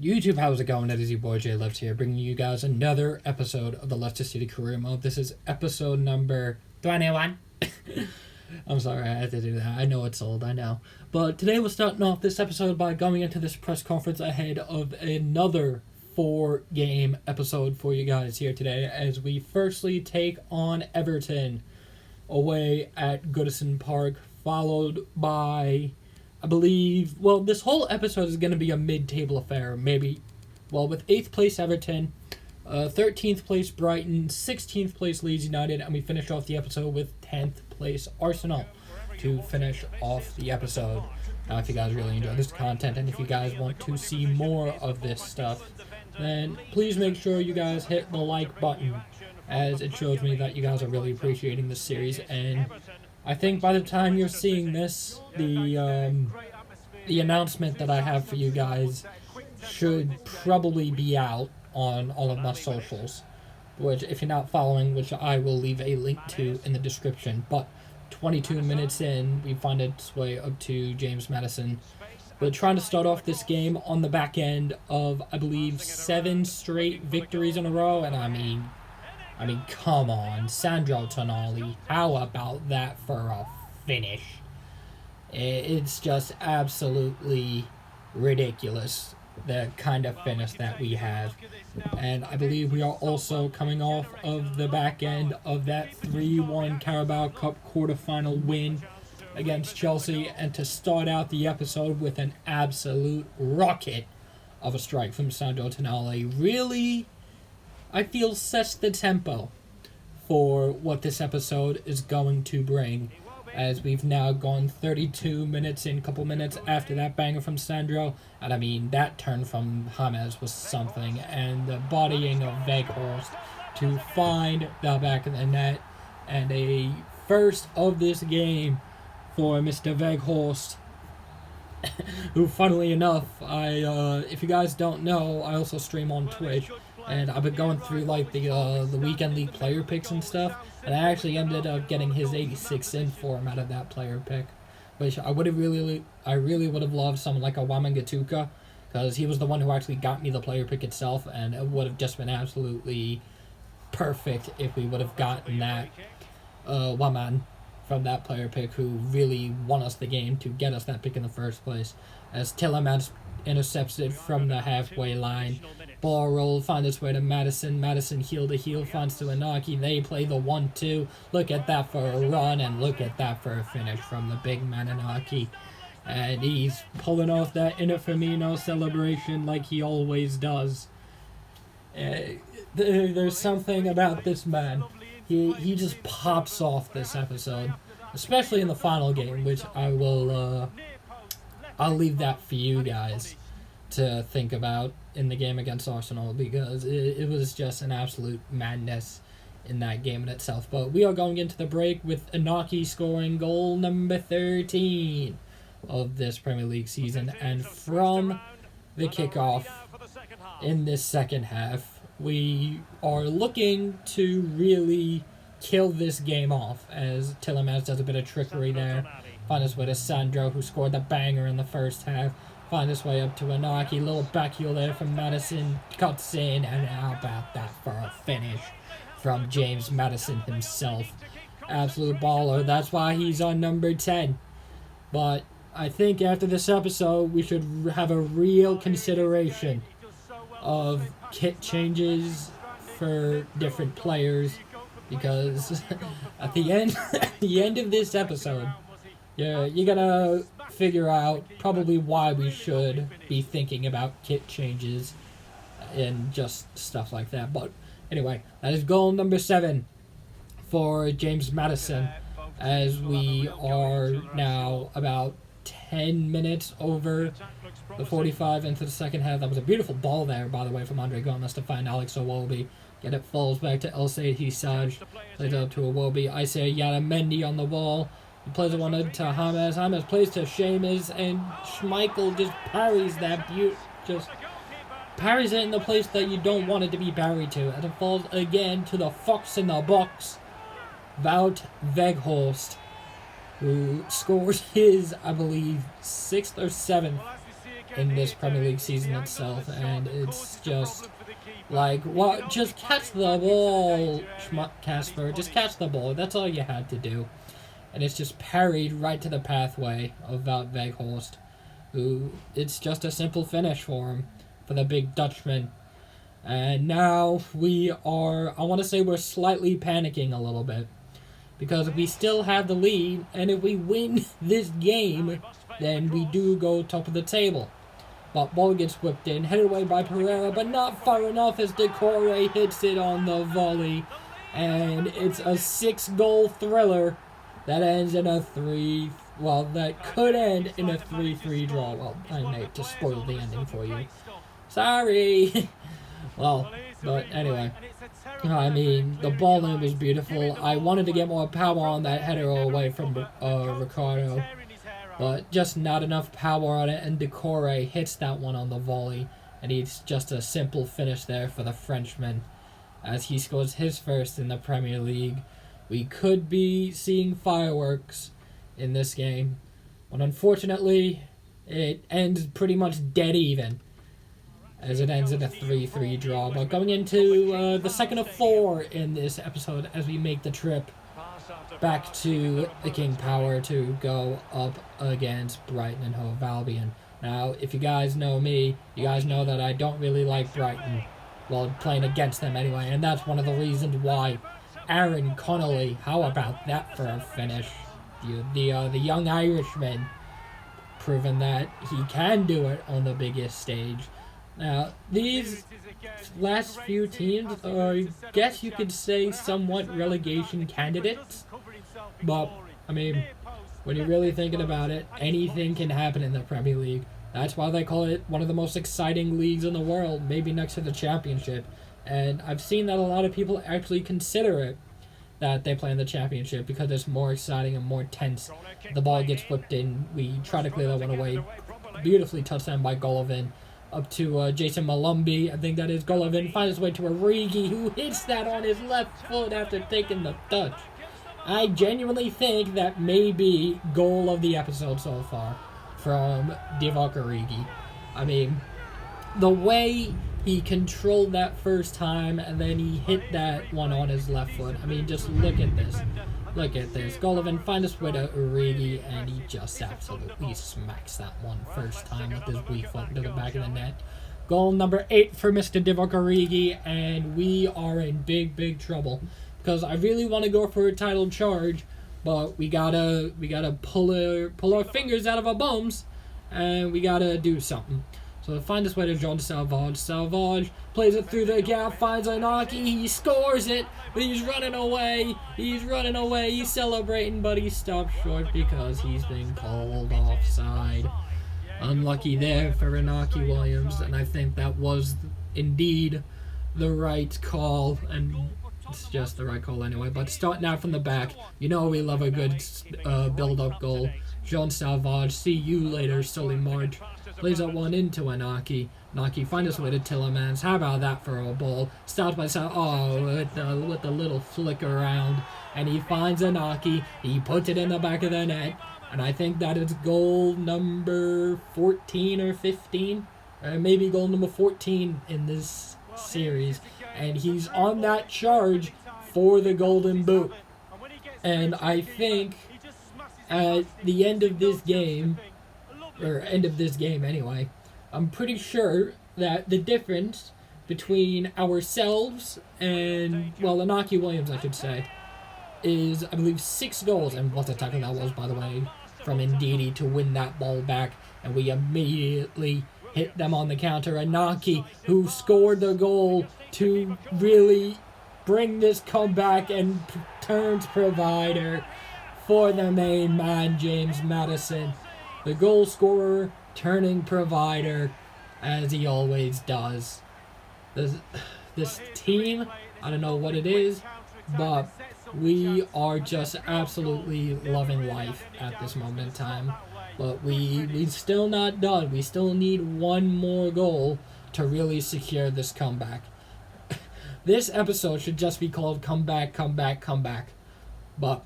YouTube, how's it going? It is your boy Jay Left here, bringing you guys another episode of the Leicester City Career Mode. This is episode number 21. I'm sorry, I had to do that. I know it's old, I know. But today we're starting off this episode by going into this press conference ahead of another 4-game episode for you guys here today, as we firstly take on Everton away at Goodison Park, followed by, I believe, well, this whole episode is going to be a mid-table affair, maybe, well, with 8th place Everton, 13th place Brighton, 16th place Leeds United, and we finish off the episode with 10th place Arsenal to finish off the episode. Now, if you guys really enjoy this content, and if you guys want to see more of this stuff, then please make sure you guys hit the like button, as it shows me that you guys are really appreciating this series. And I think by the time you're seeing this, the announcement that I have for you guys should probably be out on all of my socials, which, if you're not following, which I will leave a link to in the description. But 22 minutes in, we find its way up to James Maddison. We're trying to start off this game on the back end of, I believe, 7 straight victories in a row, and I mean, come on, Sandro Tonali, how about that for a finish? It's just absolutely ridiculous, the kind of finish that we have. And I believe we are also coming off of the back end of that 3-1 Carabao Cup quarterfinal win against Chelsea, and to start out the episode with an absolute rocket of a strike from Sandro Tonali really, I feel, sets the tempo for what this episode is going to bring, as we've now gone 32 minutes in, a couple minutes after that banger from Sandro, and I mean, that turn from James was something, and the bodying of Weghorst to find the back of the net, and a first of this game for Mr. Weghorst, who, funnily enough, if you guys don't know, I also stream on Twitch, and I've been going through like the weekend league player picks and stuff, and I actually ended up getting his 86 in form out of that player pick, which I really would have loved someone like a Wamangituka, because he was the one who actually got me the player pick itself, and it would have just been absolutely perfect if we would have gotten that Waman from that player pick, who really won us the game to get us that pick in the first place, as Tillemans intercepts it from the halfway line. Ball roll, finds its way to Maddison. Maddison heel to heel, finds to Iñaki. They play the 1-2. Look at that for a run, and look at that for a finish from the big man Iñaki. And he's pulling off that inner Firmino celebration like he always does. There's something about this man. He just pops off this episode, especially in the final game, which I'll leave that for you guys to think about in the game against Arsenal, because it was just an absolute madness in that game in itself. But we are going into the break with Iñaki scoring goal number 13 of this Premier League season, and from the kickoff in this second half, we are looking to really kill this game off, as Tillemans does a bit of trickery there. Find his way to Sandro, who scored the banger in the first half. Find his way up to Iñaki. Little back heel there from Maddison. Cuts in, and how about that for a finish from James Maddison himself. Absolute baller. That's why he's on number 10. But I think after this episode, we should have a real consideration of kit changes for different players, because at the end of this episode, you gotta figure out probably why we should be thinking about kit changes and just stuff like that. But anyway, that is goal number 7 for James Maddison, as we are now about 10 minutes over the 45 into the second half. That was a beautiful ball there, by the way, from Andre Gomez to find Alex Iwobi. Get it, falls back to El Said Hissaj. Plays up to Iwobi. Isaiah Yadamendi on the wall. He plays it one to James. James plays to Seamus, and Schmeichel just parries that just parries it in the place that you don't want it to be parried to. And it falls again to the fox in the box, Wout Weghorst, who scores his, I believe, 6th or 7th in this Premier League season itself, and it's just like, what? Just catch the ball, Casper. Just catch the ball. That's all you had to do. And it's just parried right to the pathway of Wout Weghorst, who, it's just a simple finish for him, for the big Dutchman. And now I want to say we're slightly panicking a little bit, because we still have the lead, and if we win this game, then we do go top of the table. But ball gets whipped in, headed away by Pereira, but not far enough as Decore hits it on the volley. And it's a 6-goal thriller that ends in a that could end in a 3-3 draw. Well, I hate to spoil the ending for you. Sorry! Well, but anyway. I mean, the ball in was beautiful. I wanted to get more power on that header away from Ricardo, but just not enough power on it, and Decore hits that one on the volley, and it's just a simple finish there for the Frenchman as he scores his first in the Premier League. We could be seeing fireworks in this game, but unfortunately it ends pretty much dead even as it ends in a 3-3 draw. But going into the second of 4 in this episode as we make the trip back to the King Power to go up against Brighton and Hove Albion. Now, if you guys know me, you guys know that I don't really like Brighton. Well, playing against them anyway, and that's one of the reasons why Aaron Connolly, how about that for a finish? The young Irishman, proving that he can do it on the biggest stage. Now, these last few teams are, I guess you could say, somewhat relegation candidates. But, I mean, when you're really thinking about it, anything can happen in the Premier League. That's why they call it one of the most exciting leagues in the world, maybe next to the Championship. And I've seen that a lot of people actually consider it, that they play in the Championship, because it's more exciting and more tense. The ball gets whipped in, we try to clear that one away. Beautifully touched down by Golovin. Up to Jason Malumbi, I think that is Golovin, finds his way to Origi, who hits that on his left foot after taking the touch. I genuinely think that may be goal of the episode so far from Divock Origi. I mean, the way he controlled that first time and then he hit that one on his left foot. I mean, just look at this. Look at this. Golovin finds his way to Origi, and he just absolutely smacks that one first time with his weak foot into the back of the net. Goal number 8 for Mr. Divock Origi, and we are in big, big trouble. Because I really want to go for a title charge, but we gotta pull our fingers out of our bums, and we gotta do something. So find his way to John Salvage. Salvage plays it through the gap, finds Iñaki, he scores it, but he's running away, he's celebrating, but he stopped short because he's been called offside. Unlucky there for Iñaki Williams, and I think that was indeed the right call, and it's just the right call anyway. But starting out from the back, you know we love a good build-up goal. Jean Salvage, see you later, Sully March. Plays that one into Iñaki. Iñaki finds his way to Tillemans. How about that for a ball? Stopped by with the little flick around. And he finds Iñaki. He puts it in the back of the net. And I think that is goal number 14 or 15. Or maybe goal number 14 in this series. And he's on that charge for the Golden Boot. And I think at the end of this game, anyway, I'm pretty sure that the difference between ourselves and, well, Iñaki Williams, I should say, is, I believe, 6 goals. And what a tackle that was, by the way, from Ndidi to win that ball back. And we immediately hit them on the counter. Iñaki, who scored the goal to really bring this comeback and turns provider for the main man, James Maddison. The goal scorer turning provider, as he always does. This team, I don't know what it is, but we are just absolutely loving life at this moment in time. But we're still not done. We still need one more goal to really secure this comeback. This episode should just be called Comeback, Comeback, Comeback. But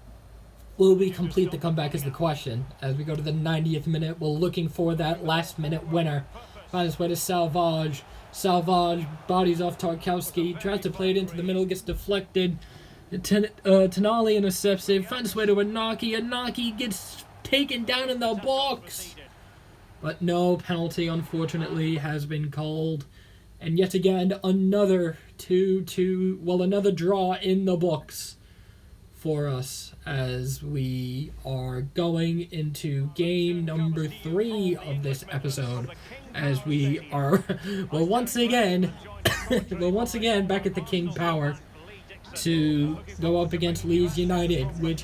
Will we complete the comeback is the question. As we go to the 90th minute, we're looking for that last-minute winner. Finds his way to Salvage. Salvage bodies off Tarkowski. Tries to play it into the middle, gets deflected. Tonali intercepts it. Finds his way to Iñaki. Iñaki gets taken down in the box. But no penalty, unfortunately, has been called. And yet again, another another draw in the books for us as we are going into game number 3 of this episode, as we are once again back at the King Power to go up against Leeds United, which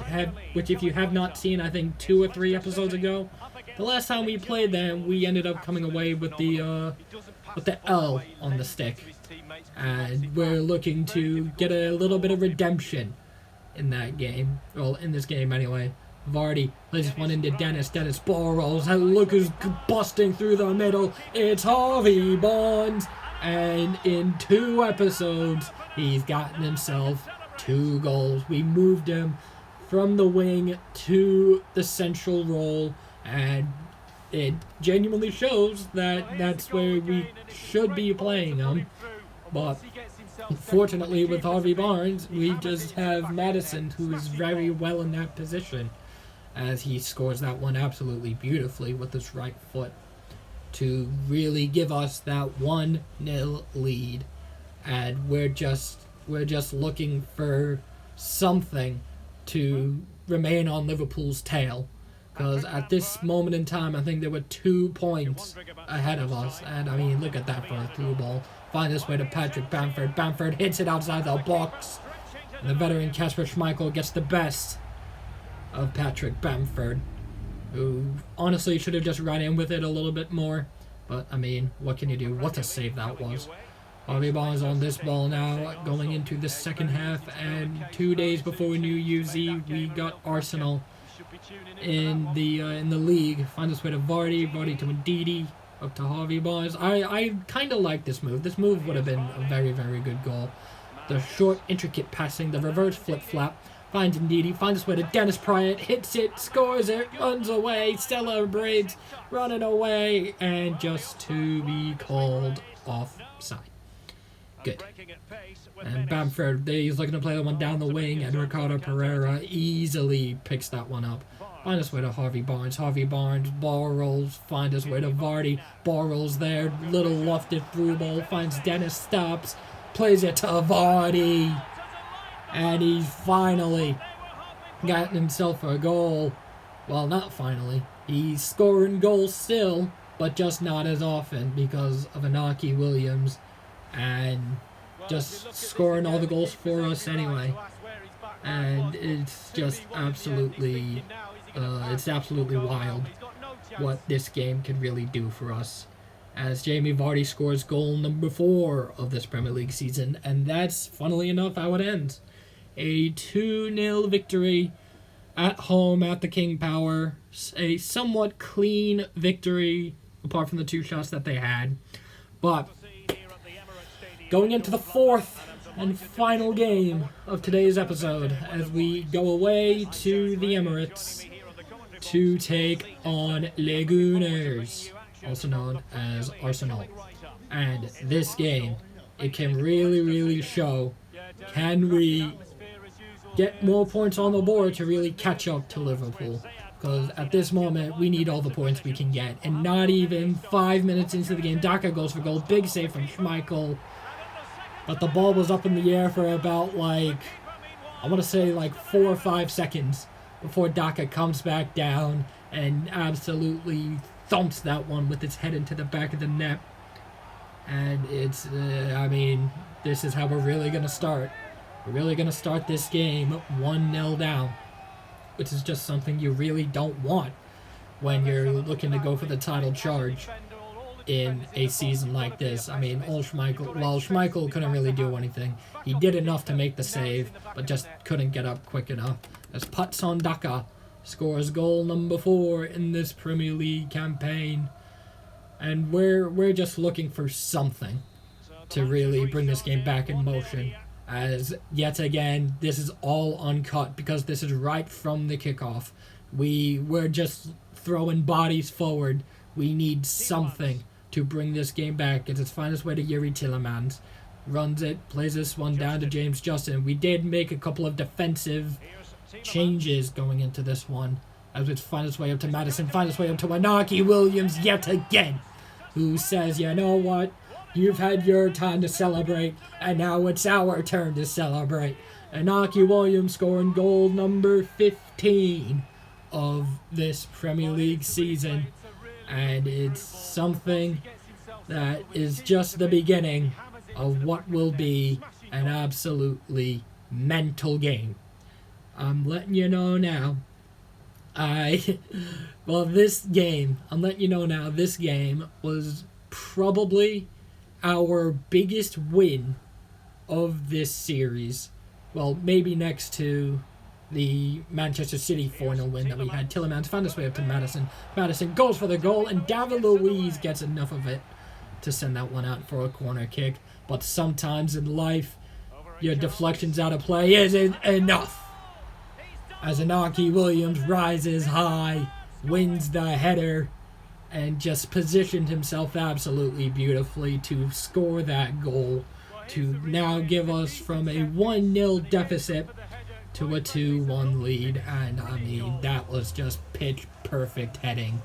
if you have not seen, I think 2 or 3 episodes ago, the last time we played them, we ended up coming away with the L on the stick, and we're looking to get a little bit of redemption in that game. Well, in this game anyway. Vardy plays one into Dennis. Dennis ball rolls. And look who's busting through the middle. It's Harvey Barnes. And in 2 episodes, he's gotten himself 2 goals. We moved him from the wing to the central role. And it genuinely shows that that's where we should be playing him. But unfortunately, with Harvey Barnes, we just have Madison, who is very well in that position, as he scores that one absolutely beautifully with his right foot to really give us that 1-0 lead. And we're just looking for something to remain on Liverpool's tail. Because at this moment in time, I think there were 2 points ahead of us. And, I mean, look at that for a through ball. Find his way to Patrick Bamford. Bamford hits it outside the box. And the veteran Kasper Schmeichel gets the best of Patrick Bamford, who honestly should have just run in with it a little bit more. But, I mean, what can you do? What a save that was. Harvey Barnes on this ball now, going into the second half. And 2 days before New Year's Eve, we got Arsenal in the league. Find his way to Vardy to Ndidi, up to Harvey Barnes. I kind of like this move. This move would have been a very, very good goal. The short, intricate passing, the reverse flip-flap. Finds Ndidi, finds his way to Dennis Pryor, hits it, scores it, runs away, celebrates, running away, and just to be called offside. Good. And Bamford, he's looking to play the one down the wing, and Ricardo Pereira easily picks that one up. Find his way to Harvey Barnes. Harvey Barnes, ball rolls, find his way to Vardy. Ball rolls there, little lofted through ball, finds Dennis, stops, plays it to Vardy. And he's finally gotten himself a goal. Well, not finally. He's scoring goals still, but just not as often because of Iñaki Williams. And just scoring all the goals for us anyway. And it's just absolutely wild what this game can really do for us. As Jamie Vardy scores goal number 4 of this Premier League season, and that's, funnily enough, how it ends. A 2-0 victory at home at the King Power. A somewhat clean victory, apart from the 2 shots that they had. But going into the 4th and final game of today's episode, as we go away to the Emirates to take on Les Gunners, also known as Arsenal. And this game, it can really, really show, can we get more points on the board to really catch up to Liverpool? Because at this moment, we need all the points we can get. And not even 5 minutes into the game, Daka goes for goal. Big save from Schmeichel. But the ball was up in the air for about, I want to say 4 or 5 seconds before Daka comes back down and absolutely thumps that one with its head into the back of the net. And it's, this is how we're really going to start. We're really going to start this game 1-0 down, which is just something you really don't want when you're looking to go for the title charge in a season like this. Schmeichel couldn't really do anything. He did enough to make the save, but just couldn't get up quick enough. As Patson Daka scores goal number 4 in this Premier League campaign. And we're just looking for something to really bring this game back in motion, as yet again, this is all uncut because this is right from the kickoff. We're just throwing bodies forward. We need something to bring this game back. It's its finest way to Yuri Tillemans. Runs it, plays this one down to James Justin. We did make a couple of defensive changes going into this one, as it's find its way up to Madison, find its way up to Iñaki Williams yet again, who says, you know what, you've had your time to celebrate, and now it's our turn to celebrate. Iñaki Williams scoring goal number 15 of this Premier League season, and it's something that is just the beginning of what will be an absolutely mental game. I'm letting you know now. This game was probably our biggest win of this series. Well, maybe next to the Manchester City 4-0 win that we had. Tillemans found his way up to Madison. Madison goes for the goal, and David Luiz gets enough of it to send that one out for a corner kick. But sometimes in life, your deflections out of play isn't enough. As Iñaki Williams rises high, wins the header, and just positioned himself absolutely beautifully to score that goal, to now give us from a 1-0 deficit to a 2-1 lead. And I mean, that was just pitch perfect heading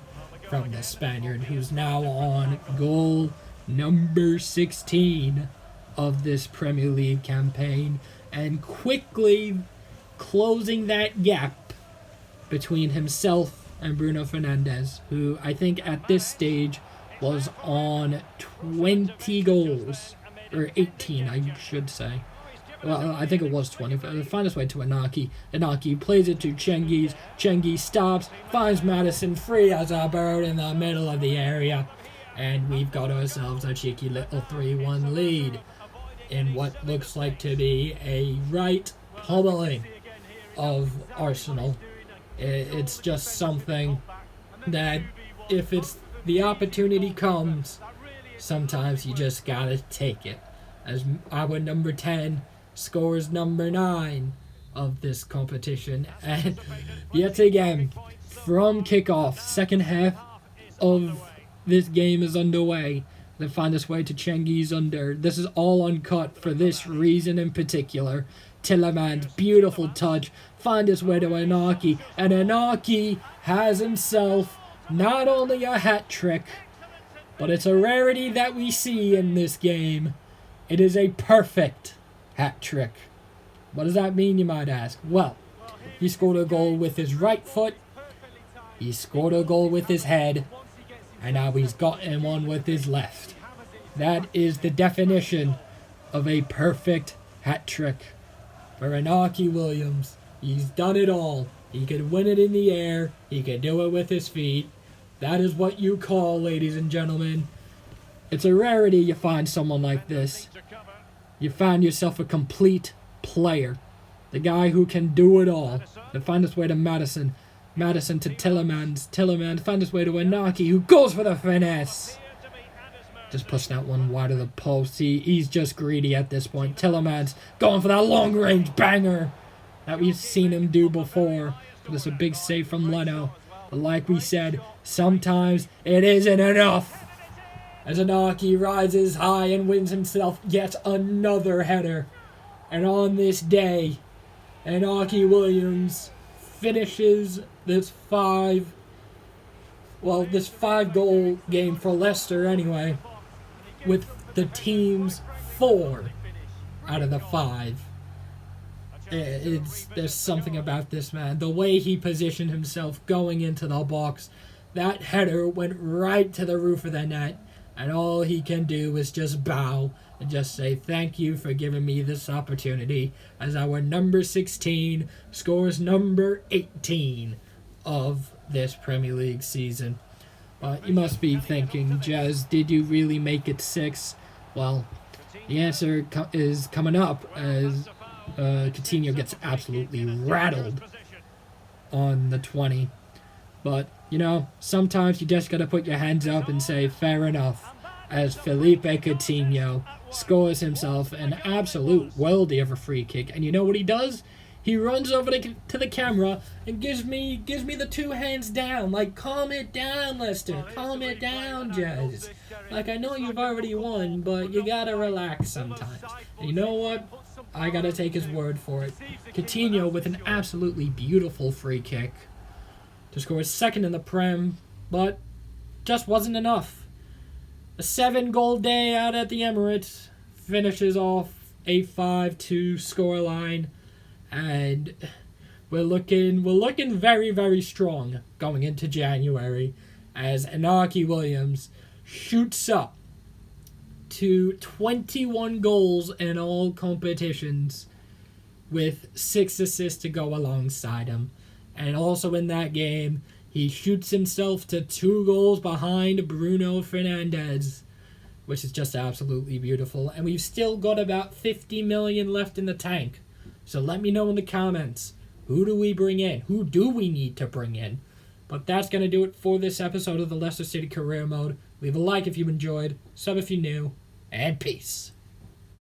from the Spaniard, who's now on goal number 16 of this Premier League campaign, and quickly closing that gap between himself and Bruno Fernandes, who I think at this stage was on 20 goals, or 18 I should say. Well, I think it was 20. Find his way to Iñaki. Iñaki plays it to Cengiz. Cengiz stops, finds Madison free as a bird in the middle of the area, and we've got ourselves a cheeky little 3-1 lead in what looks like to be a right pummeling of Arsenal. It's just something that, if it's the opportunity comes, sometimes you just gotta take it. As our number 10 scores number 9 of this competition, and yet again, from kickoff, second half of this game is underway. They find its way to Cengiz under. This is all uncut for this reason in particular. Tillemans, beautiful touch, find his way to Iñaki, and Iñaki has himself not only a hat trick, but it's a rarity that we see in this game. It is a perfect hat trick. What does that mean, you might ask? Well, he scored a goal with his right foot, he scored a goal with his head, and now he's gotten one with his left. That is the definition of a perfect hat trick for Iñaki Williams. He's done it all. He could win it in the air. He could do it with his feet. That is what you call, ladies and gentlemen. It's a rarity you find someone like this. You find yourself a complete player. The guy who can do it all. And find his way to Madison. Madison to Tillemans. Tillemans finds his way to Iñaki, who goes for the finesse. Just push that one wide of the post. He's just greedy at this point. Tillemans going for that long-range banger that we've seen him do before. But it's a big save from Leno. But like we said, sometimes it isn't enough. As Iñaki rises high and wins himself yet another header. And on this day, Iñaki Williams finishes this 5-goal game for Leicester anyway, with the team's 4 out of the 5. There's something about this man. The way he positioned himself going into the box, that header went right to the roof of the net, and all he can do is just bow and just say thank you for giving me this opportunity, as our number 16 scores number 18 of this Premier League season. You must be thinking, Jez, did you really make it 6? Well, the answer is coming up as Coutinho gets absolutely rattled on the 20. But, sometimes you just got to put your hands up and say, fair enough, as Felipe Coutinho scores himself an absolute worldie of a free kick. And you know what he does? He runs over to the camera and gives me the 2 hands down. Like, calm it down, Leicester. Calm it down, Jez. Like, I know you've already won, but you gotta relax sometimes. And you know what? I gotta take his word for it. Coutinho with an absolutely beautiful free kick to score his second in the Prem, but just wasn't enough. A 7-goal day out at the Emirates finishes off a 5-2 scoreline, and we're looking very, very strong going into January as Iñaki Williams shoots up to 21 goals in all competitions with 6 assists to go alongside him. And also in that game, he shoots himself to 2 goals behind Bruno Fernandes, which is just absolutely beautiful. And we've still got about 50 million left in the tank. So let me know in the comments, who do we bring in? Who do we need to bring in? But that's going to do it for this episode of the Leicester City Career Mode. Leave a like if you enjoyed, sub if you're new, and peace.